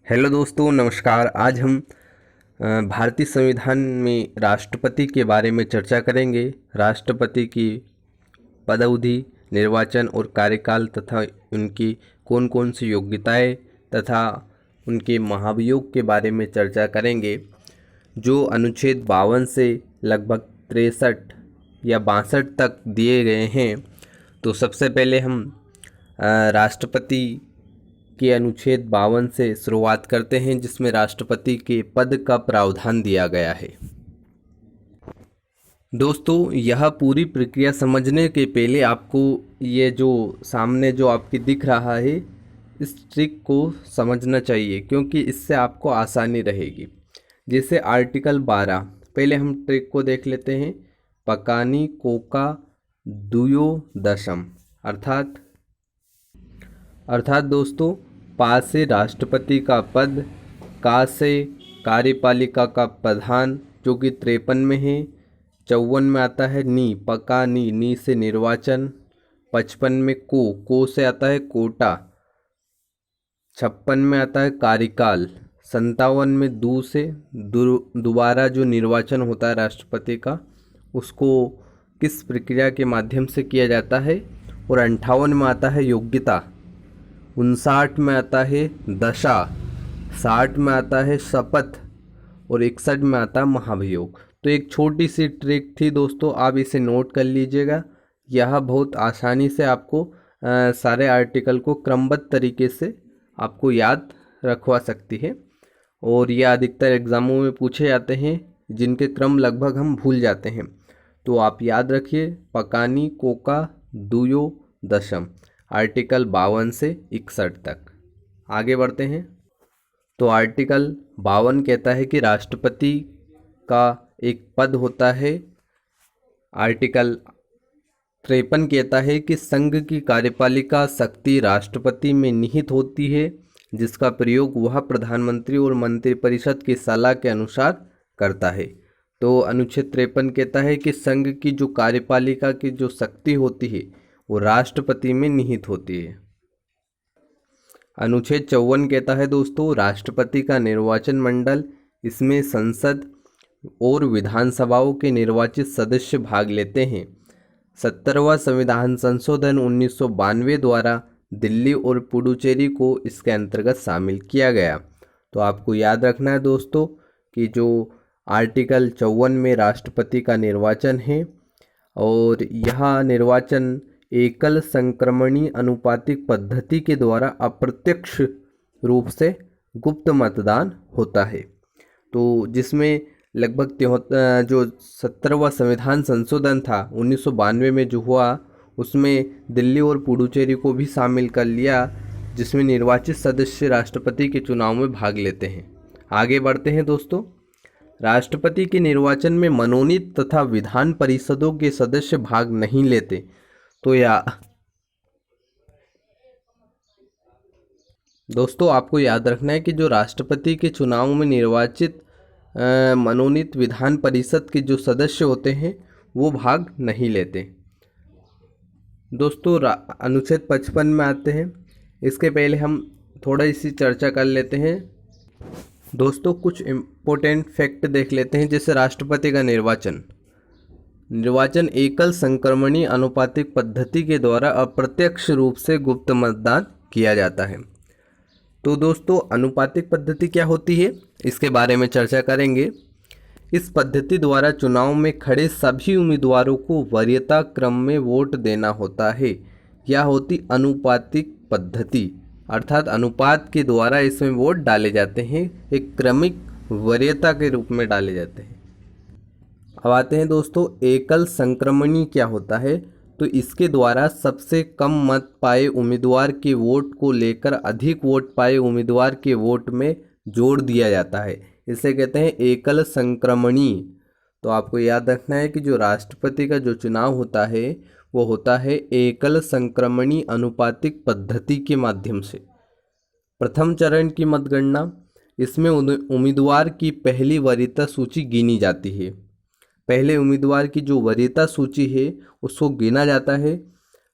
Hello दोस्तों, नमस्कार। आज हम भारतीय संविधान में राष्ट्रपति के बारे में चर्चा करेंगे। राष्ट्रपति की पदावधि, निर्वाचन और कार्यकाल तथा उनकी कौन कौन सी योग्यताएं तथा उनके महाभियोग के बारे में चर्चा करेंगे, जो अनुच्छेद 52 से लगभग 63 या 62 तक दिए गए हैं। तो सबसे पहले हम राष्ट्रपति के अनुच्छेद 52 से शुरुआत करते हैं, जिसमें राष्ट्रपति के पद का प्रावधान दिया गया है। दोस्तों, यह पूरी प्रक्रिया समझने के पहले आपको ये जो सामने जो आपकी दिख रहा है, इस ट्रिक को समझना चाहिए, क्योंकि इससे आपको आसानी रहेगी। जैसे आर्टिकल 12, पहले हम ट्रिक को देख लेते हैं। पकानी कोका दुयो दशम, अर्थात दोस्तों, पा से राष्ट्रपति का पद, का से कार्यपालिका का प्रधान जो कि 53 में है, 54 में आता है नी, पका नी से निर्वाचन, 55 में को से आता है कोटा, 56 में आता है कार्यकाल, 57 में दू से दोबारा जो निर्वाचन होता है राष्ट्रपति का, उसको किस प्रक्रिया के माध्यम से किया जाता है, और 58 में आता है योग्यता, 59 में आता है दशा, 60 में आता है शपथ और 61 में आता है महाभियोग। तो एक छोटी सी ट्रिक थी दोस्तों, आप इसे नोट कर लीजिएगा। यह बहुत आसानी से आपको सारे आर्टिकल को क्रमबद्ध तरीके से आपको याद रखवा सकती है, और यह अधिकतर एग्ज़ामों में पूछे जाते हैं, जिनके क्रम लगभग हम भूल जाते हैं। तो आप याद रखिए, पकानी कोका दुयो दशम, आर्टिकल 52 से 61 तक। आगे बढ़ते हैं। तो आर्टिकल 52 कहता है कि राष्ट्रपति का एक पद होता है। आर्टिकल 53 कहता है कि संघ की कार्यपालिका शक्ति राष्ट्रपति में निहित होती है, जिसका प्रयोग वह प्रधानमंत्री और मंत्रिपरिषद की सलाह के अनुसार करता है। तो अनुच्छेद 53 कहता है कि संघ की जो कार्यपालिका की जो शक्ति होती है वो राष्ट्रपति में निहित होती है। अनुच्छेद 54 कहता है दोस्तों, राष्ट्रपति का निर्वाचन मंडल, इसमें संसद और विधानसभाओं के निर्वाचित सदस्य भाग लेते हैं। 70वां संविधान संशोधन 1992 द्वारा दिल्ली और पुडुचेरी को इसके अंतर्गत शामिल किया गया। तो आपको याद रखना है दोस्तों कि जो आर्टिकल 54 में राष्ट्रपति का निर्वाचन है, और यह निर्वाचन एकल संक्रमणीय अनुपातिक पद्धति के द्वारा अप्रत्यक्ष रूप से गुप्त मतदान होता है। तो जिसमें लगभग जो 70वां संविधान संशोधन था 1992 में जो हुआ, उसमें दिल्ली और पुडुचेरी को भी शामिल कर लिया, जिसमें निर्वाचित सदस्य राष्ट्रपति के चुनाव में भाग लेते हैं। आगे बढ़ते हैं दोस्तों। राष्ट्रपति के निर्वाचन में मनोनीत तथा विधान परिषदों के सदस्य भाग नहीं लेते। तो दोस्तों, आपको याद रखना है कि जो राष्ट्रपति के चुनाव में निर्वाचित मनोनीत विधान परिषद के जो सदस्य होते हैं वो भाग नहीं लेते। दोस्तों, अनुच्छेद 55 में आते हैं। इसके पहले हम थोड़ा इसी चर्चा कर लेते हैं। दोस्तों, कुछ इम्पोर्टेंट फैक्ट देख लेते हैं। जैसे राष्ट्रपति का निर्वाचन एकल संक्रमणीय अनुपातिक पद्धति के द्वारा अप्रत्यक्ष रूप से गुप्त मतदान किया जाता है। तो दोस्तों, अनुपातिक पद्धति क्या होती है, इसके बारे में चर्चा करेंगे। इस पद्धति द्वारा चुनाव में खड़े सभी उम्मीदवारों को वरीयता क्रम में वोट देना होता है। यह होती अनुपातिक पद्धति, अर्थात अनुपात के द्वारा इसमें वोट डाले जाते हैं, एक क्रमिक वरीयता के रूप में डाले जाते हैं। अब आते हैं दोस्तों, एकल संक्रमणी क्या होता है। तो इसके द्वारा सबसे कम मत पाए उम्मीदवार के वोट को लेकर अधिक वोट पाए उम्मीदवार के वोट में जोड़ दिया जाता है। इसे कहते हैं एकल संक्रमणी। तो आपको याद रखना है कि जो राष्ट्रपति का जो चुनाव होता है वो होता है एकल संक्रमणी अनुपातिक पद्धति के माध्यम से। प्रथम चरण की मतगणना, इसमें उम्मीदवार की पहली वरीयता सूची गिनी जाती है। पहले उम्मीदवार की जो वरीयता सूची है उसको गिना जाता है।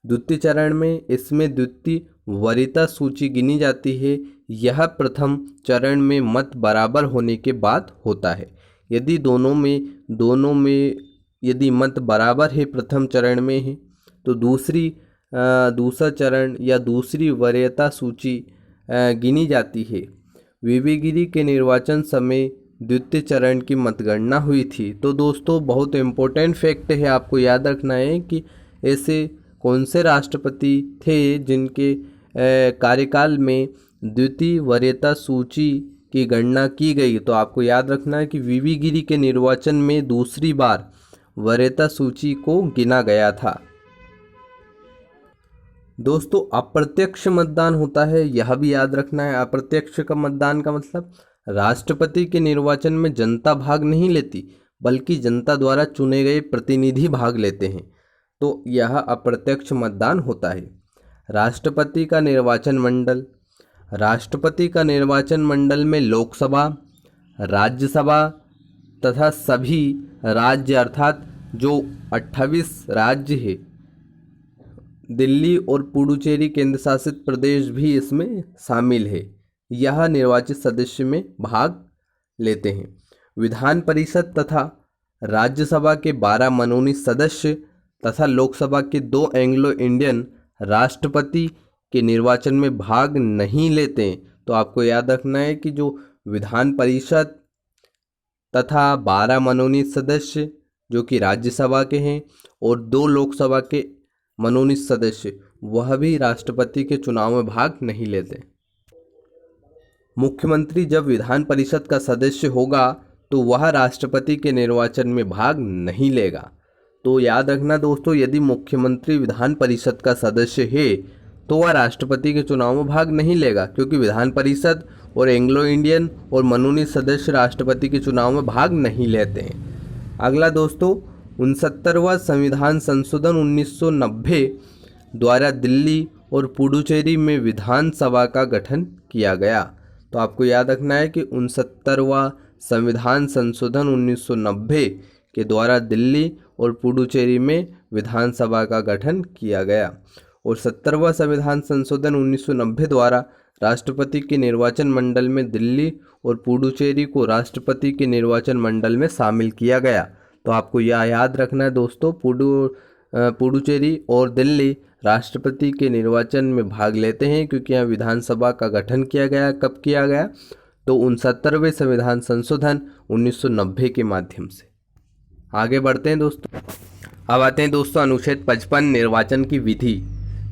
द्वितीय चरण में इसमें द्वितीय वरीयता सूची गिनी जाती है। यह प्रथम चरण में मत बराबर होने के बाद होता है। यदि दोनों में यदि मत बराबर है प्रथम चरण में है तो दूसरा चरण या दूसरी वरीयता सूची गिनी जाती है। वीवी गिरी के निर्वाचन समय द्वितीय चरण की मतगणना हुई थी। तो दोस्तों बहुत इम्पोर्टेंट फैक्ट है, आपको याद रखना है कि ऐसे कौन से राष्ट्रपति थे जिनके कार्यकाल में द्वितीय वरीयता सूची की गणना की गई। तो आपको याद रखना है कि वीवी गिरी के निर्वाचन में दूसरी बार वरीयता सूची को गिना गया था। दोस्तों अप्रत्यक्ष मतदान होता है, यह भी याद रखना है। अप्रत्यक्ष का मतदान का मतलब राष्ट्रपति के निर्वाचन में जनता भाग नहीं लेती बल्कि जनता द्वारा चुने गए प्रतिनिधि भाग लेते हैं, तो यह अप्रत्यक्ष मतदान होता है। राष्ट्रपति का निर्वाचन मंडल में लोकसभा, राज्यसभा तथा सभी राज्य अर्थात जो 28 राज्य है, दिल्ली और पुडुचेरी केंद्र शासित प्रदेश भी इसमें शामिल है, यह निर्वाचित सदस्य में भाग लेते हैं। विधान परिषद तथा राज्यसभा के 12 मनोनीत सदस्य तथा लोकसभा के 2 एंग्लो इंडियन राष्ट्रपति के निर्वाचन में भाग नहीं लेते हैं। तो आपको याद रखना है कि जो विधान परिषद तथा 12 मनोनीत सदस्य जो कि राज्यसभा के हैं और 2 लोकसभा के मनोनीत सदस्य वह भी राष्ट्रपति के चुनाव में भाग नहीं लेते। मुख्यमंत्री जब विधान परिषद का सदस्य होगा तो वह राष्ट्रपति के निर्वाचन में भाग नहीं लेगा। तो याद रखना दोस्तों, यदि मुख्यमंत्री विधान परिषद का सदस्य है तो वह राष्ट्रपति के चुनाव में भाग नहीं लेगा, क्योंकि विधान परिषद और एंग्लो इंडियन और मनोनीत सदस्य राष्ट्रपति के चुनाव में भाग नहीं लेते हैं। अगला दोस्तों 69वां संविधान संशोधन 1990 द्वारा दिल्ली और पुडुचेरी में विधानसभा का गठन किया गया। तो आपको याद रखना है कि 69वां संविधान संशोधन 1990 के द्वारा दिल्ली और पुडुचेरी में विधानसभा का गठन किया गया। और 70वां संविधान संशोधन 1990 द्वारा राष्ट्रपति के निर्वाचन मंडल में दिल्ली और पुडुचेरी को राष्ट्रपति के निर्वाचन मंडल में शामिल किया गया। तो आपको यह याद रखना है दोस्तों, पुडुचेरी और दिल्ली राष्ट्रपति के निर्वाचन में भाग लेते हैं, क्योंकि यहाँ विधानसभा का गठन किया गया। कब किया गया? तो 69वें संविधान संशोधन 1990 के माध्यम से। आगे बढ़ते हैं दोस्तों। अब आते हैं दोस्तों अनुच्छेद 55 निर्वाचन की विधि।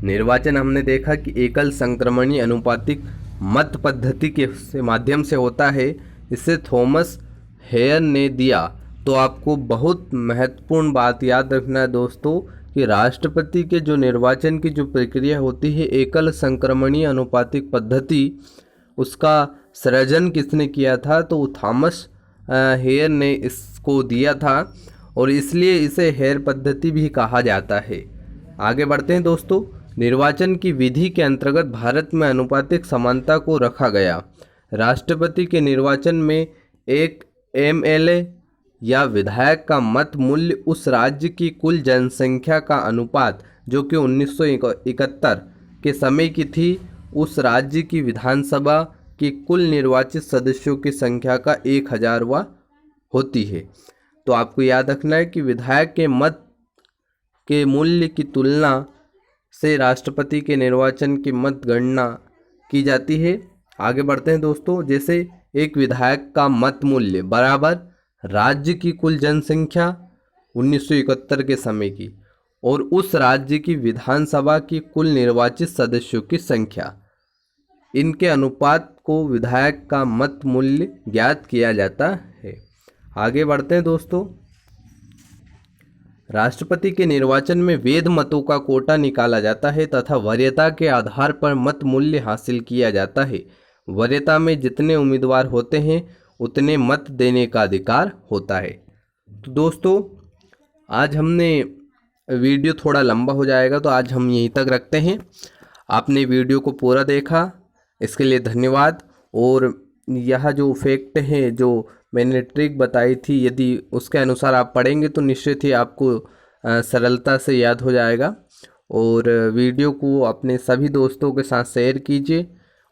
निर्वाचन हमने देखा कि एकल संक्रमणीय अनुपातिक मत पद्धति के माध्यम से होता है। इसे थॉमस हेयर ने दिया। तो आपको बहुत महत्वपूर्ण बात याद रखना है दोस्तों कि राष्ट्रपति के जो निर्वाचन की जो प्रक्रिया होती है एकल संक्रमणीय अनुपातिक पद्धति, उसका सृजन किसने किया था? तो थॉमस हेयर ने इसको दिया था और इसलिए इसे हेयर पद्धति भी कहा जाता है। आगे बढ़ते हैं दोस्तों। निर्वाचन की विधि के अंतर्गत भारत में अनुपातिक समानता को रखा गया। राष्ट्रपति के निर्वाचन में एक एमएलए या विधायक का मत मूल्य उस राज्य की कुल जनसंख्या का अनुपात जो कि 1971 के समय की थी, उस राज्य की विधानसभा की कुल निर्वाचित सदस्यों की संख्या का 1000वां होती है। तो आपको याद रखना है कि विधायक के मत के मूल्य की तुलना से राष्ट्रपति के निर्वाचन की मत गणना की जाती है। आगे बढ़ते हैं दोस्तों। जैसे एक विधायक का मत मूल्य बराबर राज्य की कुल जनसंख्या 1971 के समय की और उस राज्य की विधानसभा की कुल निर्वाचित सदस्यों की संख्या, इनके अनुपात को विधायक का मत मूल्य ज्ञात किया जाता है। आगे बढ़ते हैं दोस्तों। राष्ट्रपति के निर्वाचन में वैध मतों का कोटा निकाला जाता है तथा वरीयता के आधार पर मत मूल्य हासिल किया जाता है। वरीयता में जितने उम्मीदवार होते हैं उतने मत देने का अधिकार होता है। तो दोस्तों आज हमने वीडियो थोड़ा लंबा हो जाएगा तो आज हम यहीं तक रखते हैं। आपने वीडियो को पूरा देखा इसके लिए धन्यवाद। और यह जो फैक्ट है जो मैंने ट्रिक बताई थी, यदि उसके अनुसार आप पढ़ेंगे तो निश्चित ही आपको सरलता से याद हो जाएगा। और वीडियो को अपने सभी दोस्तों के साथ शेयर कीजिए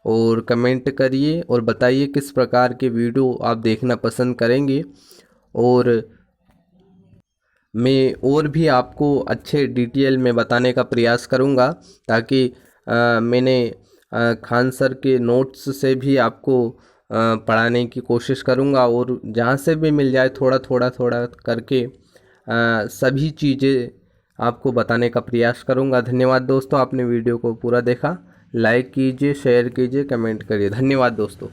और कमेंट करिए और बताइए किस प्रकार के वीडियो आप देखना पसंद करेंगे। और मैं और भी आपको अच्छे डिटेल में बताने का प्रयास करूंगा, ताकि मैंने खान सर के नोट्स से भी आपको पढ़ाने की कोशिश करूंगा, और जहाँ से भी मिल जाए थोड़ा थोड़ा थोड़ा करके सभी चीज़ें आपको बताने का प्रयास करूंगा। धन्यवाद दोस्तों, आपने वीडियो को पूरा देखा। लाइक कीजिए, शेयर कीजिए, कमेंट करिए। धन्यवाद दोस्तों।